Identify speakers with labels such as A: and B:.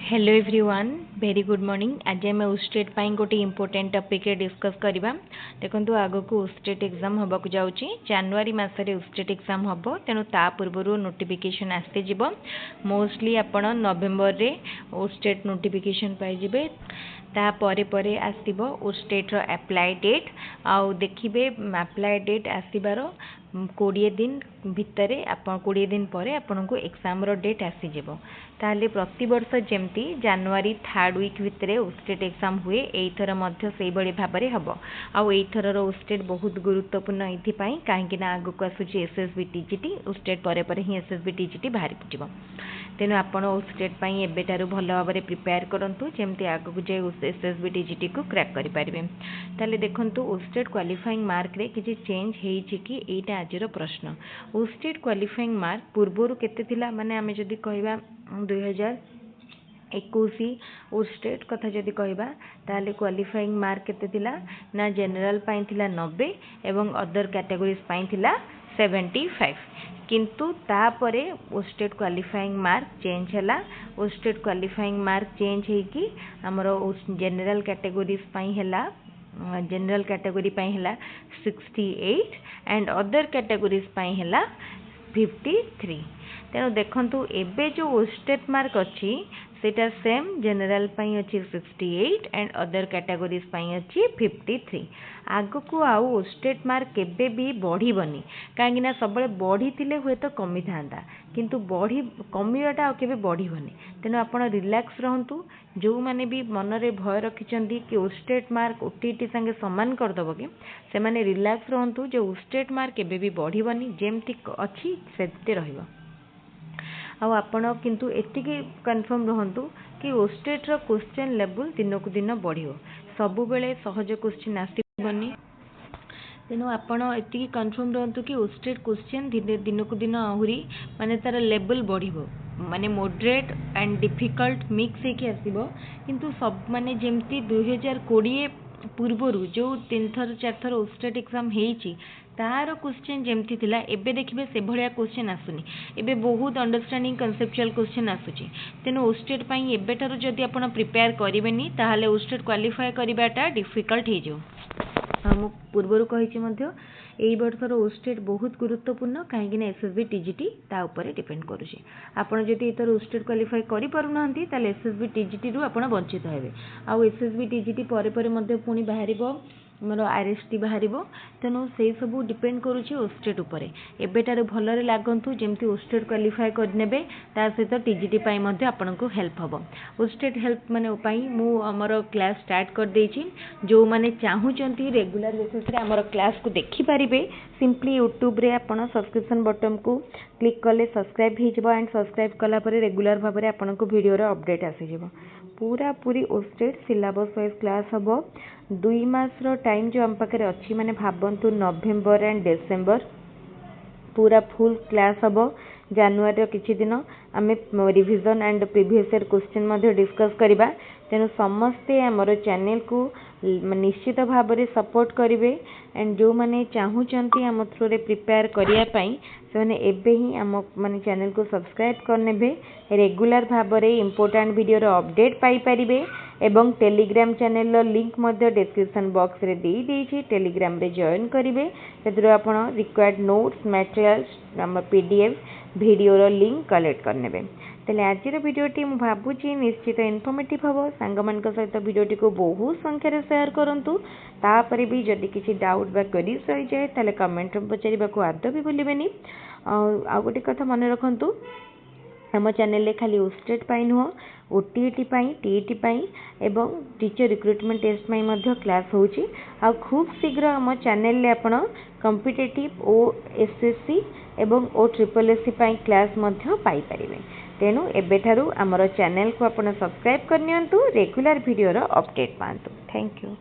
A: Hello everyone very good morning. आज आम उस्टेट गोटे इंपोर्टेंट टॉपिक डिस्कस करवा। देखो आग को उस्टेट एग्जाम होबाक जाउची जनवरी मासरे उस्टेट एग्जाम हम तेणु ता पूर्व नोटिफिकेशन आसते जीव मोस्टली आपण नवेम्बर रे उस्टेट नोटिफिकेशन पाइबे। ता परे परे आसीबो उस्टेट रो अप्लाई डेट आउ देखिबे अप्लाई डेट आसीबार 20 दिन भितर आप 20 दिन पर आपन को एग्जाम रो डेट आसी जीवो। ताले प्रति वर्ष जेमती जनवरी 3rd वीक भितर उस्टेट एग्जाम हुए एथर मध्य सेही बड़ी भाबरे हबो। आउ एथर रो उस्टेट बहुत गुरुत्वपूर्ण एथि पई काहेकि ना आगु को आसुची एसएसबी टीजीटी उस्टेट परे परे ही एसएसबी टीजीटी बाहरी पजिबो। तेणु आपण उस्टेट पई एबेटारु भल भाबरे प्रिपेयर करंतु जेमती आगु जे एसएसबी टीजीटी को क्रैक करि परिबे। ताले देखंतु उस्टेट क्वालिफाइंग मार्क रे किछि चेंज हेइछि कि एटा आजिरो प्रश्न। उस्टेट क्वालिफाइंग मार्क पूर्वरु केते थिला माने आमे जदि कहबा 2021 उस्टेट कथा जदि कहबा ताले क्वालिफाइंग मार्क केते थिला ना जनरल पई थिला 90 एवं अदर कैटेगरीज पई थिला 75। किंतु तापरे उस्टेट क्वालिफाइंग मार्क चेंज हैला। उस्टेट क्वालिफाइंग मार्क चेंज है कि हमरो जनरल कैटेगरीज पई हैला जनरल कैटेगरी पई हैला 68 एंड अदर कैटेगरीज पई हैला 53। तेणु देखंतु एबे जो उस्टेट मार्क अच्छी सेटा सेम जनरल पई अच्छी 68 एंड अदर कैटेगरीज पई अच्छी 53। आगु को आउ उस्टेट मार्क केबे भी बढ़ी बनी काहेकि ना सबले बढ़ी थिले हुए तो कमी थांदा किंतु बढ़ी कमियाटा केबे बढ़ी बनी। तेणु आपण रिलैक्स रहंतु। जो माने भी मन रे भय रखिचंदी कि उस्टेट मार्क ओटीटी संगे समान कर दबो कि से माने रिलैक्स रहंतु। जो उस्टेट मार्क केबे भी बढ़ी बनी जेमती अच्छी सेते रहइबो। आउ आपण किंतु एतिकी कन्फर्म रहंतु कि उस्टेट रो क्वेश्चन लेवल दिनकु दिन बढ़ियो सबु बेले सहज क्वेश्चन आसीबनी। तेणु आपण एतिकी कन्फर्म रहंतु कि उस्टेट क्वेश्चन दिनकु दिन आहुरी माने तार लेवल बढ़िबो माने मॉडरेट एंड डिफिकल्ट मिक्स हे कि आसीबो। किंतु सब माने जेमती 2020 पूर्वरु जो 3 थर 4 थर उस्टेट एग्जाम हेइची तार क्वेश्चन जेमती थिला एबे देखिबे से भलिया क्वेश्चन आसुनी। एबे बहुत अंडरस्टैंडिंग कन्सेप्चुअल क्वेश्चन आसुची। तेनु उस्टेट पई एबेटारु जदि आपण प्रिपेयर करिवेनी ताहाले उस्टेट क्वालिफाई करिबाटा डिफिकल्ट हे जो। हम पूर्वरु कहिछि मध्य एई वर्षर उस्टेट बहुत गुरुत्वपूर्ण काहेकि ना एसएसबी टीजीटी ता ऊपर डिपेंड करूची। आपण जदि एतर उस्टेट क्वालिफाई करि पारु नाहंती ताले एसएसबी टीजीटी रु आपण वंचित हेबे। आ एसएसबी टीजीटी परे परे मध्य पुनी बाहरिबो मोर आरएसटी बाहरिबो। तेनु से सब डिपेंड करूची उस्टेट ऊपर। एबेटारु भलरे लागंतु जेमती उस्टेट क्वालिफाई करनेबे ता सहित टीजीटी पई मध्य आपनको हेल्प हबो। उस्टेट हेल्प माने पई मु हमर क्लास स्टार्ट कर देछि। जो माने चाहुचंती रेगुलर बेसिस रे हमर क्लास को देखि परिबे सिंपली यूट्यूब रे आपण सब्सक्रिप्शन बटन को क्लिक कले सब्सक्राइब हो जबो एंड सब्सक्राइब कला परे रेगुलर भाबरे आपनको वीडियो रो अपडेट आसी जबो। पूरा पूरी उस्टेट सिलेबस वाइज क्लास हबो। 2 मास रो टाइम जो हम पाखे अच्छी माने भाबंतु नवेम्बर एंड डिसेम्बर पूरा फुल क्लास हबो। जनवरी किछि दिन आमे revision and previous year question मध्ये डिस्कस करिबा। तेनु समस्ते हमर चैनल को निश्चित भाव में सपोर्ट करेंगे एंड जो मैंने चाहूँगी आम थ्रू रे प्रिपेयर करिया पई से मैंने एबे ही आम माने चैनल को सब्सक्राइब करनेबे रेगुलर भाव में इंपोर्टेंट वीडियो रो अपडेट पाई परिबे एवं टेलीग्राम चैनल रो लिंक मध्य डिस्क्रिप्शन बॉक्स रे देई देछि। टेलीग्राम रे जॉइन करिवे तेदरो आपण रिक्वायर्ड नोट्स मटेरियल्स हम पीडीएफ वीडियो रो लिंक कलेक्ट करनेबे। तेले आजिर वीडियोटी मु भाबुची निश्चित इनफॉर्मेटिव हबो। सांग मानक सहित वीडियोटी को बहुत संख्या शेयर करंतु। तापरे भी जदि किसी डाउट बा क्वेरीज रही जाए ताले कमेंट में पचारिबा को आदौ भी भूलिबेनी। आ गोटे कथा मन रखंतु हम चैनल रे खाली उस्टेट पाई नुह ओटीटी पाई टीईटी पाई एवं टीचर रिक्रुटमेंट टेस्ट पाई मध्य क्लास होउची। आ खूब शीघ्र हम चैनल रे आपण कॉम्पिटिटिव ओ एसएससी एवं ओ ट्रिपल एससी पाई क्लास मध्य पाई परिबे। तेणु एबेठारु आमर चैनल को आपण सब्सक्राइब करनियंतु रेगुलर वीडियो रो अपडेट पांतु। Thank you.